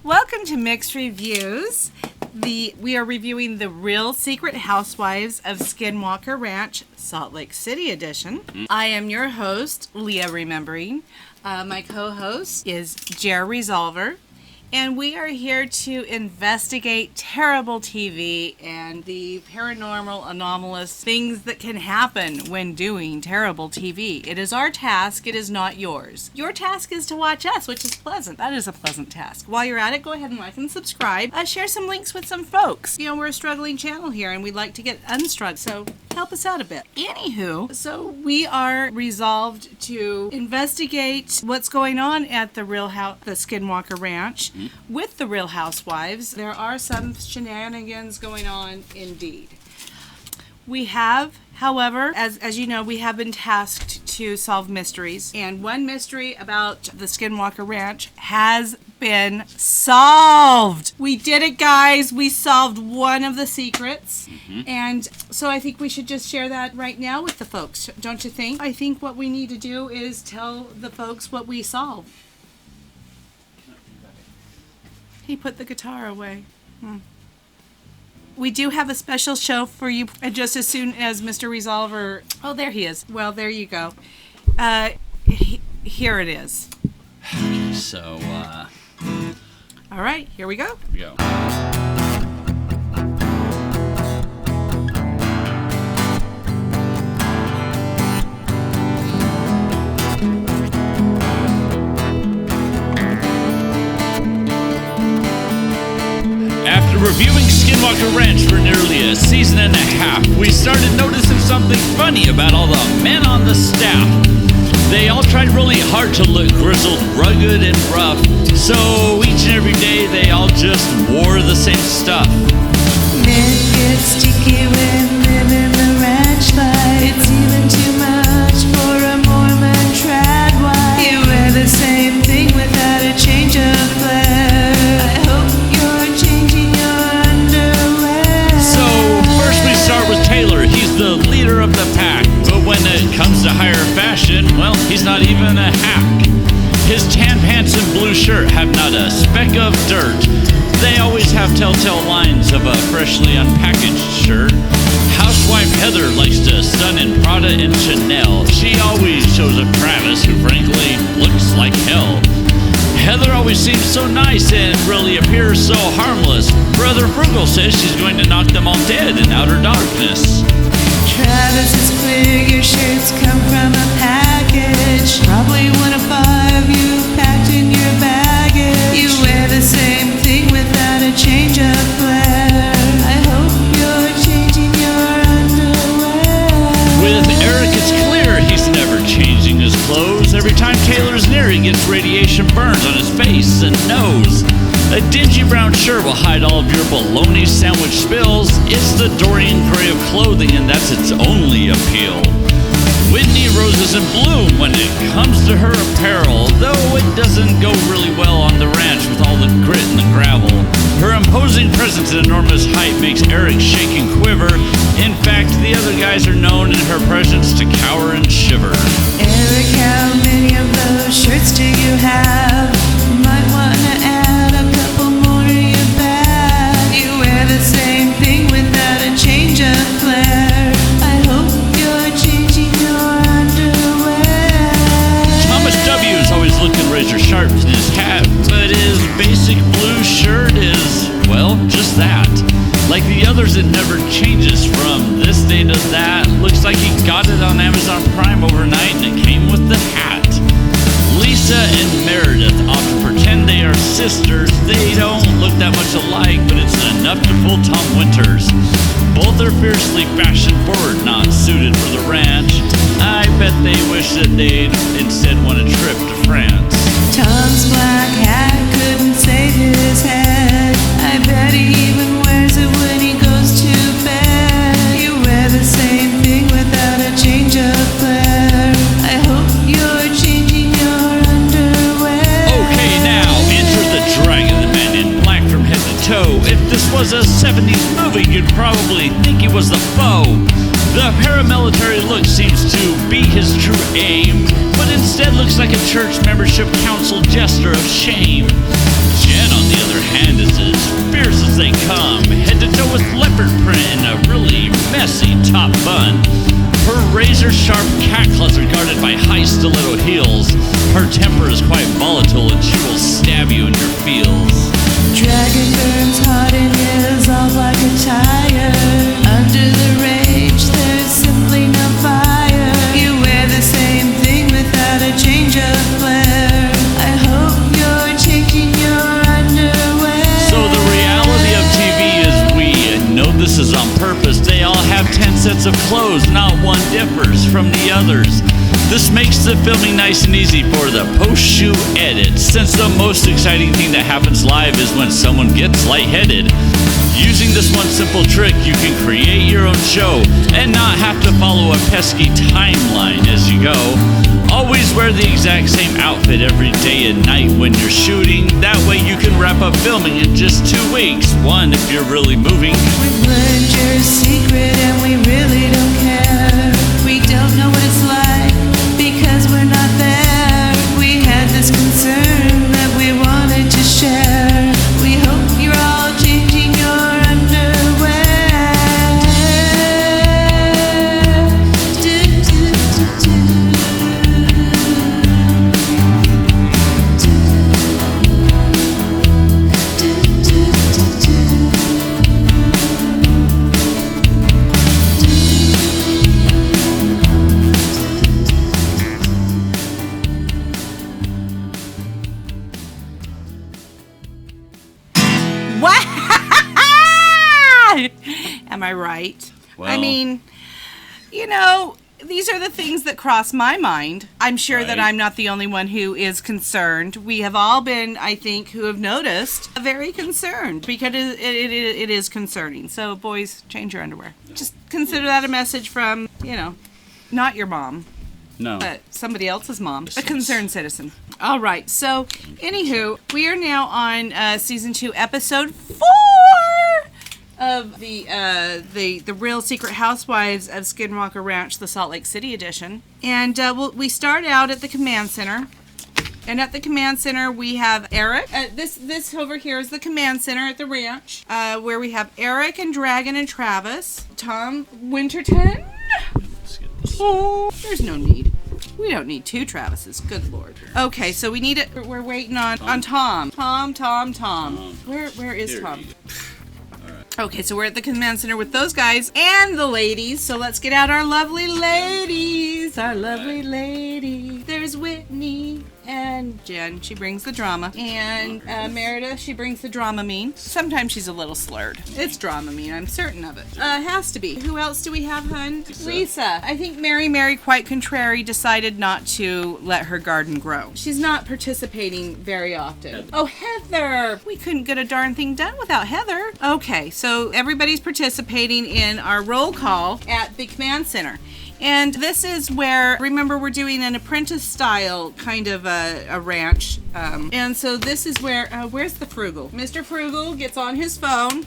Welcome to Mixed Reviews. We are reviewing the Real Secret Housewives of Skinwalker Ranch, Salt Lake City edition. I am your host, Leah Remembering. My co-host is Jer Resolver. And we are here to investigate terrible TV and the paranormal, anomalous things that can happen when doing terrible TV. It is our task. It is not yours. Your task is to watch us, which is pleasant. That is a pleasant task. While you're at it, go ahead and like and subscribe. Share some links with some folks. You know, we're a struggling channel here, and we'd like to get unstruck, so help us out a bit. Anywho, so we are resolved to investigate what's going on at the Skinwalker Ranch. With the Real Housewives. There are some shenanigans going on indeed. We have, however, as you know, we have been tasked to solve mysteries, and one mystery about the Skinwalker Ranch has been solved. We did it, guys. We solved one of the secrets, and so I think we should just share that right now with the folks, don't you think? I think what we need to do is tell the folks what we solved. He put the guitar away. We do have a special show for you just as soon as Mr. Resolver... Oh, there he is. Well, there you go. Here it is. So, all right, here we go. Here we go. After reviewing Skinwalker Ranch for nearly a season and a half, we started noticing something funny about all the men on the staff. They all tried really hard to look grizzled, rugged, and rough, so each and every day they all just wore the same stuff. Men get sticky when living the ranch life. It's even too much for a Mormon trad wife. You wear the same thing without a change of flair. I hope you're changing your underwear. So, first we start with Taylor. He's the leader of the pack, but when it comes to higher fashion, well, he's not even a hack. His tan pants and blue shirt have not a speck of dirt. They always have telltale lines of a freshly unpackaged shirt. Housewife Heather likes to stun in Prada and Chanel. She always shows up Travis, who frankly looks like hell. Heather always seems so nice and really appears so harmless. Brother Frugal says she's going to knock them all dead in outer darkness. Travis is clear, your shirts come from a package. Probably one of 5 you packed in your baggage. You wear the same thing without a change of flair. I hope you're changing your underwear. With Eric, it's clear he's never changing his clothes. Every time Taylor's near, he gets radiation burns on his face and nose. A dingy brown shirt will hide all of your bologna sandwich spills. It's the Dorian Gray of clothing, and that's its only appeal. Whitney roses in bloom when it comes to her apparel, though it doesn't go really well on the ranch with all the grit and the gravel. Her imposing presence and enormous height makes Eric shake and quiver. In fact, the other guys are known in her presence to cower and shiver. Eric, how many of those shirts do you have? Might wanna add a couple more to your bag. You wear the same thing without a change of flair. I hope you're changing your underwear. Thomas W. is always looking razor sharp in his hat, but his basic blue shirt is, well, just that. Like the others, it never changes from this day to that. Looks like he got it on Amazon Prime overnight and it came with the hat. Lisa and Meredith often pretend they are sisters. They don't look that much alike, but it's enough to fool Tom Winters. Both are fiercely fashion forward, not suited for the ranch. I bet they wish that they'd instead won a trip to France. Tom's black hat couldn't save his head. I bet he even wears it when he goes to bed. You wear the same thing without a change of flair. I hope you're changing your underwear. Okay, now enter the dragon, the man in black from head to toe. If this was a 70s movie, you'd probably think he was the foe. The paramilitary look seems to be his true aim, but instead looks like a church membership council jester of shame. Jen, on the other sets of clothes, not one differs from the others. This makes the filming nice and easy for the post-shoot edit, since the most exciting thing that happens live is when someone gets lightheaded. Using this one simple trick, you can create your own show and not have to follow a pesky timeline as you go. Always wear the exact same outfit every day and night when you're shooting. That way you can wrap up filming in just 2 weeks. One, if you're really moving. We've learned your secret and we really don't care. We don't know what it's like because we're not there. We had this concern that we wanted to share. We hope you're all changing your underwear. Am I right? Well. I mean, you know, these are the things that cross my mind. I'm sure that Right. I'm not the only one who is concerned. We have all been, I think, who have noticed, very concerned because it is concerning. So, boys, change your underwear. Just consider that a message from, you know, not your mom, No. but somebody else's mom, a concerned citizen. All right. So, anywho, we are now on season 2, episode 4 of the Real Secret Housewives of Skinwalker Ranch, the Salt Lake City edition. And we start out at the command center. And at the command center, we have Eric. This over here is the command center at the ranch, where we have Eric and Dragon and Travis. Tom Winterton. Let's get this. Oh, there's no need. We don't need 2 Travises. Good Lord. Okay, so we need it. We're waiting on Tom. Tom. Where is Here Tom? you go. Okay, so we're at the command center with those guys and the ladies. So let's get out our lovely ladies. Our lovely ladies. There's Whitney and Jen. She brings the drama. And Meredith, she brings the Dramamine. Sometimes she's a little slurred. It's Dramamine, I'm certain of it. Has to be. Who else do we have, hun? Lisa. I think Mary, quite contrary, decided not to let her garden grow. She's not participating very often. Heather. Oh, Heather. We couldn't get a darn thing done without Heather. Okay, so everybody's participating in our roll call at the command center. And this is where, remember, we're doing an apprentice style kind of a ranch. And so this is where, where's the Frugal? Mr. Frugal gets on his phone.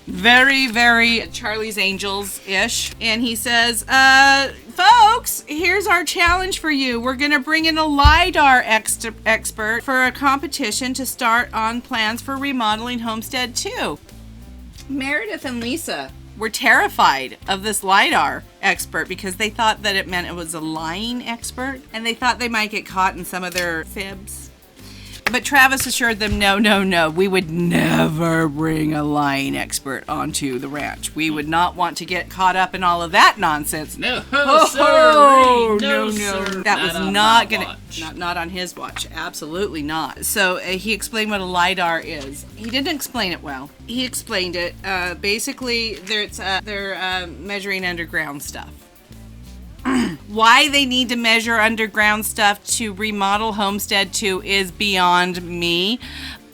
Very, very Charlie's Angels-ish. And he says, folks, here's our challenge for you. We're going to bring in a LiDAR expert for a competition to start on plans for remodeling Homestead 2. Meredith and Lisa were terrified of this LiDAR expert because they thought that it meant it was a lying expert and they thought they might get caught in some of their fibs. But Travis assured them, no, we would never bring a lying expert onto the ranch. We would not want to get caught up in all of that nonsense. No, Oh, sir. no. Sir. That was on not my gonna, watch. not on his watch. Absolutely not. So he explained what a LiDAR is. He didn't explain it well. He explained it. Basically, they're measuring underground stuff. Why they need to measure underground stuff to remodel Homestead 2 is beyond me,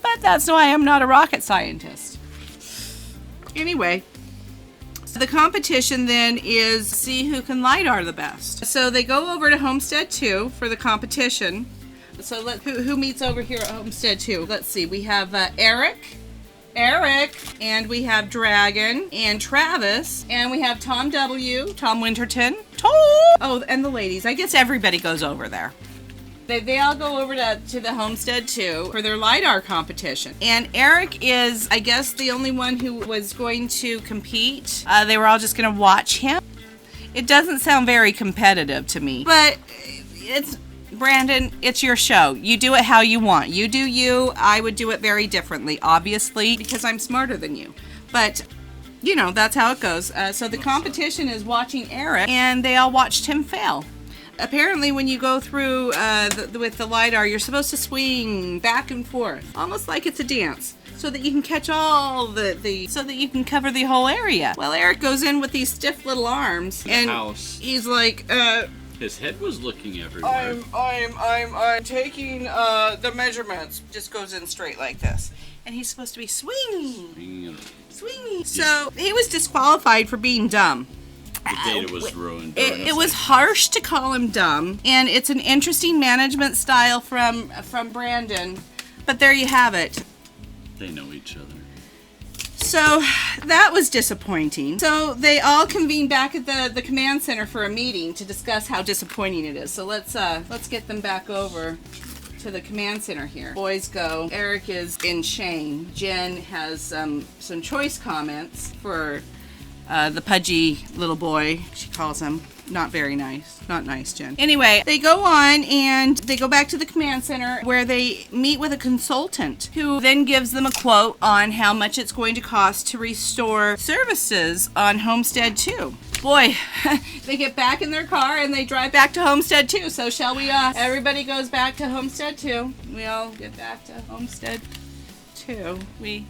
but that's why I'm not a rocket scientist. Anyway, so the competition then is see who can LiDAR the best. So they go over to Homestead 2 for the competition. So who meets over here at Homestead 2? Let's see, we have Eric, and we have Dragon, and Travis, and we have Tom Winterton, oh, and the ladies. I guess everybody goes over there. They all go over to the Homestead 2 for their LiDAR competition. And Eric is, I guess, the only one who was going to compete. They were all just going to watch him. It doesn't sound very competitive to me, but it's... Brandon, it's your show. You do it how you want. You do you. I would do it very differently, obviously, because I'm smarter than you. But, you know, that's how it goes. So the competition is watching Eric, and they all watched him fail. apparently when you go through with the LiDAR, you're supposed to swing back and forth, almost like it's a dance, so that you can catch all so that you can cover the whole area. Well, Eric goes in with these stiff little arms, and he's like, his head was looking everywhere. I'm taking the measurements. Just goes in straight like this, and he's supposed to be swinging. So he was disqualified for being dumb. The data was ruined. It was harsh to call him dumb, and it's an interesting management style from Brandon. But there you have it. They know each other. So that was disappointing. So they all convene back at the command center for a meeting to discuss how disappointing it is. So let's get them back over to the command center here. Boys go. Eric is in shame. Jen has some choice comments for the pudgy little boy, she calls him. Not very nice. Not nice, Jen. Anyway, they go on and they go back to the command center where they meet with a consultant who then gives them a quote on how much it's going to cost to restore services on Homestead 2. Boy, they get back in their car and they drive back to Homestead 2. So shall we, everybody goes back to Homestead 2. We all get back to Homestead 2. We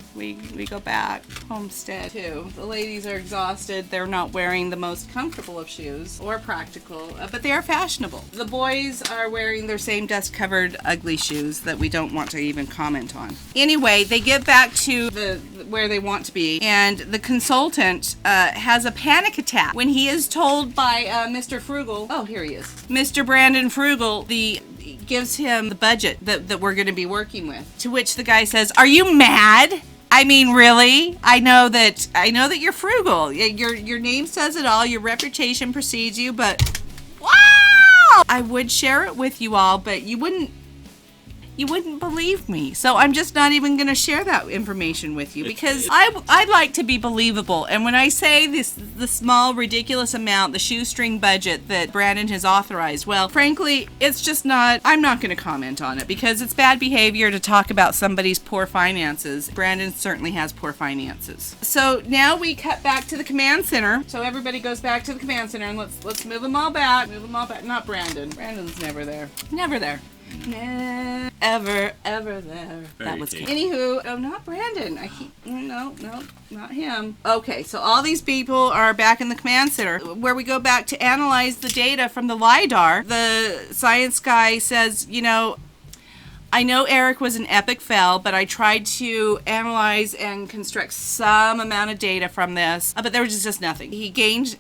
go back. Homestead 2. The ladies are exhausted. They're not wearing the most comfortable of shoes or practical, but they are fashionable. The boys are wearing their same dust-covered ugly shoes that we don't want to even comment on. Anyway, they get back to where they want to be, and the consultant has a panic attack when he is told by Mr. Frugal. Oh, here he is. Mr. Brandon Frugal, gives him the budget that we're going to be working with. To which the guy says, "Are you mad? I mean, really? I know that you're frugal. Your name says it all. Your reputation precedes you, but wow! I would share it with you all, but you wouldn't believe me. So I'm just not even going to share that information with you because I'd like to be believable. And when I say the small, ridiculous amount, the shoestring budget that Brandon has authorized, well, frankly, it's just not, I'm not going to comment on it because it's bad behavior to talk about somebody's poor finances. Brandon certainly has poor finances. So now we cut back to the command center. So everybody goes back to the command center and let's move them all back. Move them all back. Not Brandon. Brandon's never there. Never there. Never, ever there. That was good. Anywho, oh, not Brandon. No, not him. Okay, so all these people are back in the command center where we go back to analyze the data from the LiDAR. The science guy says, I know Eric was an epic fail, but I tried to analyze and construct some amount of data from this, but there was just nothing. He gained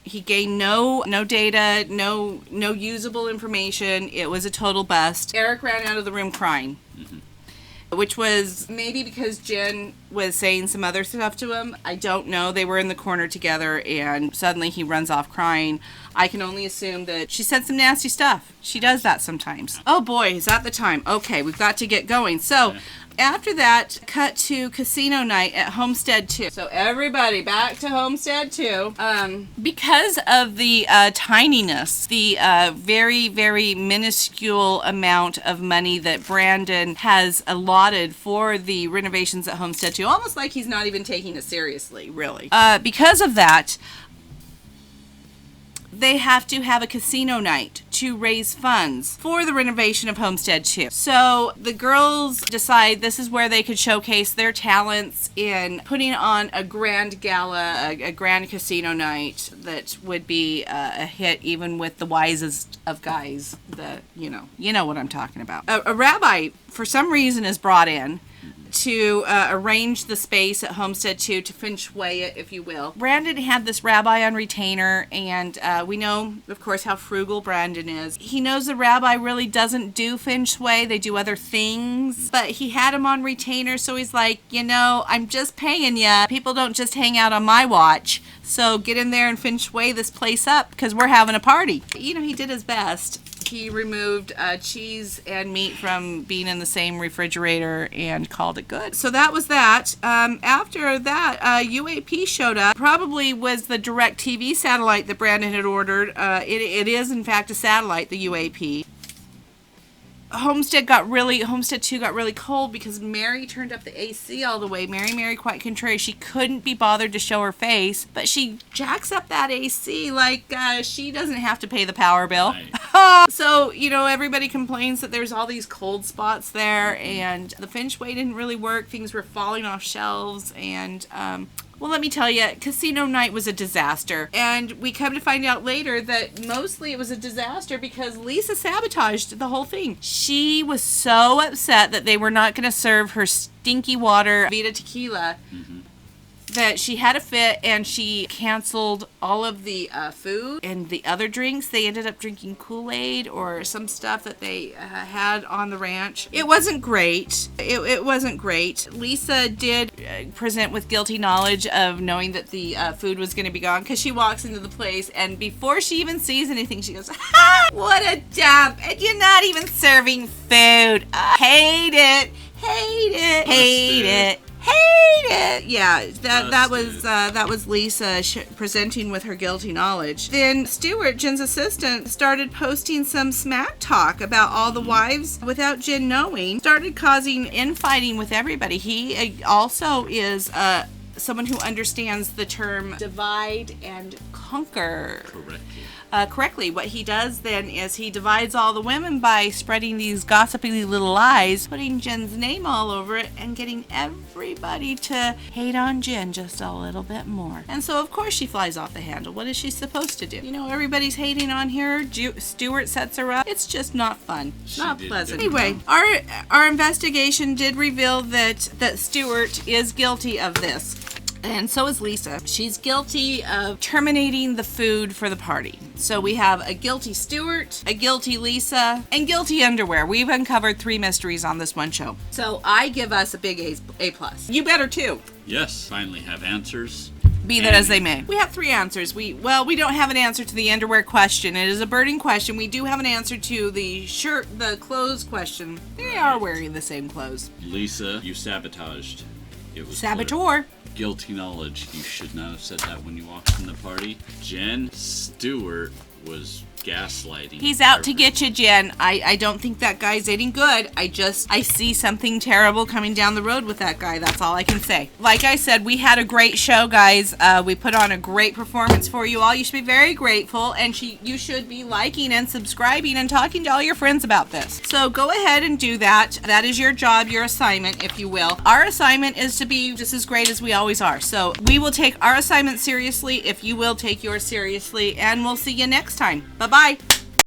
no data, no usable information. It was a total bust. Eric ran out of the room crying. Which was maybe because Jen was saying some other stuff to him. I don't know. They were in the corner together and suddenly he runs off crying. I can only assume that she said some nasty stuff. She does that sometimes. Oh boy, is that the time. Okay, we've got to get going. So after that, cut to casino night at Homestead 2. So everybody back to Homestead 2. Because of the tininess, the very, very minuscule amount of money that Brandon has allotted for the renovations at Homestead 2, almost like he's not even taking it seriously, really. Because of that, they have to have a casino night to raise funds for the renovation of Homestead 2. So the girls decide this is where they could showcase their talents in putting on a grand gala, a grand casino night that would be a hit even with the wisest of guys. You know what I'm talking about. A rabbi, for some reason, is brought in to arrange the space at Homestead 2 to feng shui it, if you will. Brandon had this rabbi on retainer, and we know, of course, how frugal Brandon is. He knows the rabbi really doesn't do feng shui. They do other things, but he had him on retainer, so he's like, I'm just paying ya. People don't just hang out on my watch, so get in there and feng shui this place up because we're having a party. He did his best. He removed cheese and meat from being in the same refrigerator and called it good. So that was that. After that, UAP showed up. Probably was the DirecTV satellite that Brandon had ordered. It is, in fact, a satellite, the UAP. Homestead 2 got really cold because Mary turned up the AC all the way. Mary, quite contrary, she couldn't be bothered to show her face, but she jacks up that AC like she doesn't have to pay the power bill. Right. So, everybody complains that there's all these cold spots there, and the feng shui didn't really work. Things were falling off shelves, and well, let me tell you, casino night was a disaster. And we come to find out later that mostly it was a disaster because Lisa sabotaged the whole thing. She was so upset that they were not going to serve her stinky water Vita tequila that she had a fit, and she canceled all of the food and the other drinks. They ended up drinking Kool-Aid or some stuff that they had on the ranch. It wasn't great. It wasn't great. Lisa did present with guilty knowledge of knowing that the food was going to be gone, because she walks into the place, and before she even sees anything, she goes, "Ha! What a dump! And you're not even serving food. Hate it! Hate it! Hate it! Hate it!" Yeah, that was Lisa presenting with her guilty knowledge. Then Stuart, Jen's assistant, started posting some smack talk about all the wives without Jen knowing. Started causing infighting with everybody. He also is someone who understands the term divide and conquer correctly. What he does then is he divides all the women by spreading these gossipy little lies, putting Jen's name all over it, and getting everybody to hate on Jen just a little bit more. And so, of course, she flies off the handle. What is she supposed to do? Everybody's hating on her. Stuart sets her up. It's just not fun. Not pleasant. Anyway, our investigation did reveal that Stuart is guilty of this. And so is Lisa. She's guilty of terminating the food for the party. So we have a guilty Stuart, a guilty Lisa, and guilty underwear. We've uncovered 3 mysteries on this one show. So I give us a big A+. You better too. Yes, finally have answers. Be that as they may. We have 3 answers. We don't have an answer to the underwear question. It is a burning question. We do have an answer to the clothes question. They are wearing the same clothes. Lisa, you sabotaged. It was saboteur. Guilty knowledge. You should not have said that when you walked in the party. Jen, Stewart was gaslighting. He's out to get you, Jen. I don't think that guy's any good. I see something terrible coming down the road with that guy. That's all I can say. Like I said, we had a great show, guys. We put on a great performance for you all. You should be very grateful, and you should be liking and subscribing and talking to all your friends about this. So go ahead and do that. That is your job, your assignment, if you will. Our assignment is to be just as great as we always are. So we will take our assignment seriously if you will take yours seriously, and we'll see you next time. Bye-bye.